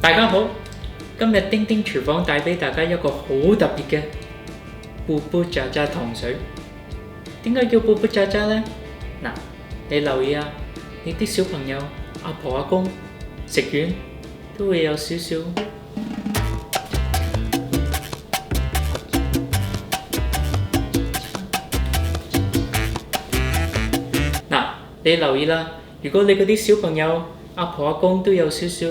大家好，今日丁丁廚房帶俾大家一個好特別嘅布布渣渣糖水。點解叫布布渣渣呢？嗱，你留意下，你啲小朋友、阿婆阿公食完都會有少少。嗱，你留意啦，如果你嗰啲小朋友、阿婆阿公都有少少，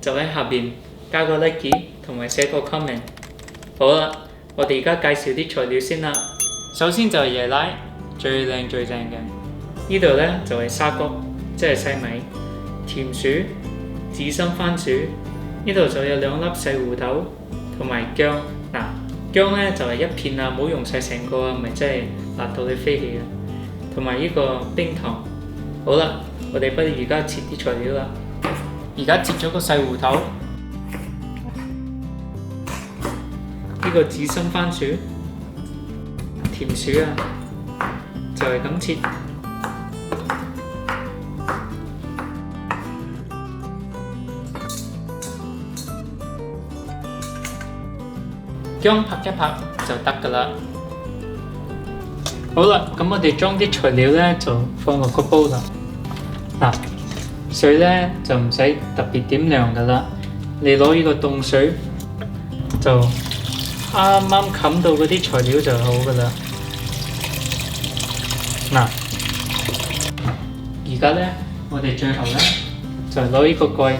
就喺下邊加個 like 同埋寫個 comment。好啦，我哋而家介紹啲材料先啦。首先就係椰奶，最靚最正嘅。呢度呢就係沙谷，即係西米、甜薯、紫心番薯。呢度就有2粒細芋頭同埋薑。嗱，薑呢就係1片啊，唔好用晒成個啊，咪真係辣到你飛起啊！同埋呢個冰糖。好啦，我哋不如而家切啲材料啦。而家切咗個細芋頭，呢個紫心番薯、甜薯啊，就係咁切。薑拍一拍就得㗎啦。好啦，咁我哋將啲材料呢就放落個煲度。嗱，水呢就唔使特別點涼㗎啦，你攞呢個凍水就啱啱冚到嗰啲材料就好㗎啦。嗱，而家呢，我哋最後呢就攞呢個蓋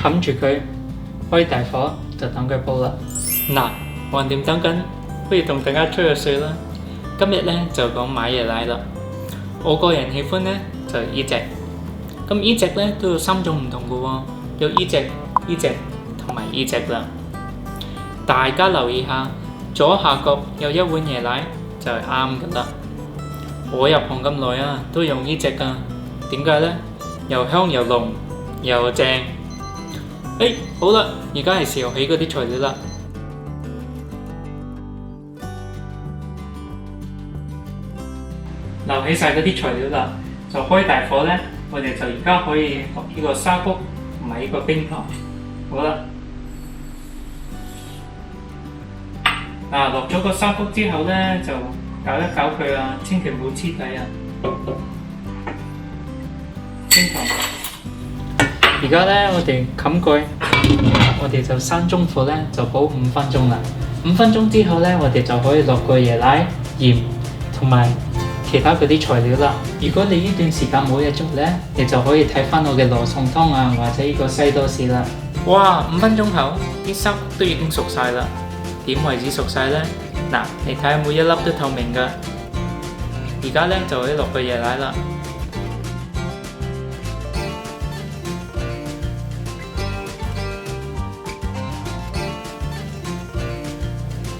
冚住佢，開大火就等佢煲啦。嗱，橫掂等緊，不如同大家吹下水啦。今日呢就講買椰奶啦，我個人喜歡呢就係呢隻。咁呢隻呢都有3種唔同嘅喎，有呢隻、呢隻同埋呢隻啦。大家留意下，左下角有1碗椰奶就係啱㗎啦。我入行咁耐啊，都用呢隻㗎。點解呢？又香又濃又正。好啦，而家係時候起嗰啲材料啦。留起晒嗰啲材料啦，就開大火呢。我哋就而家可以落呢個沙谷同埋呢個冰糖。好啦，落咗個沙谷之後呢，就搞一搞佢啊，千祈唔好黐底啊。冰糖，而家呢，我哋冚蓋，我哋就閂中火呢，就煲5分鐘啦。5分鐘之後呢，我哋就可以落個椰奶、鹽同埋其他嗰啲材料啦。如果你呢段時間冇嘢做呢，你就可以睇翻我嘅羅宋湯啊，或者呢個西多士啦。哇，5分鐘後啲沙谷都已經熟晒啦。點為止熟晒呢？嗱，你睇下每一粒都透明噶。而家呢就可以落個椰奶啦。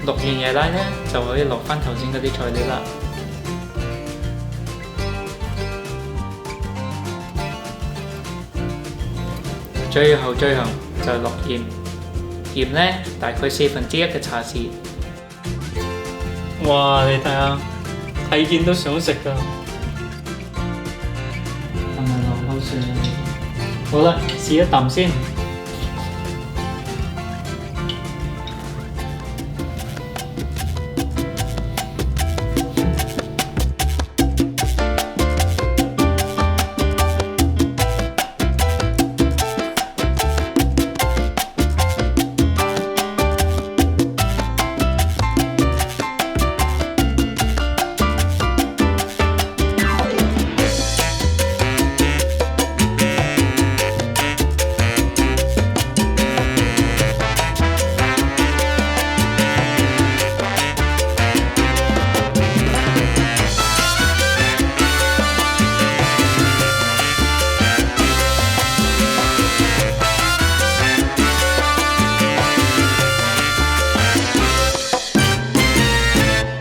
落完椰奶呢，就可以落翻頭先嗰啲材料啦。最後就落鹽，鹽呢大概1/4嘅茶匙。哇！你睇下，睇見都想食㗎。係咪流口水啊？好啦，試一啖先。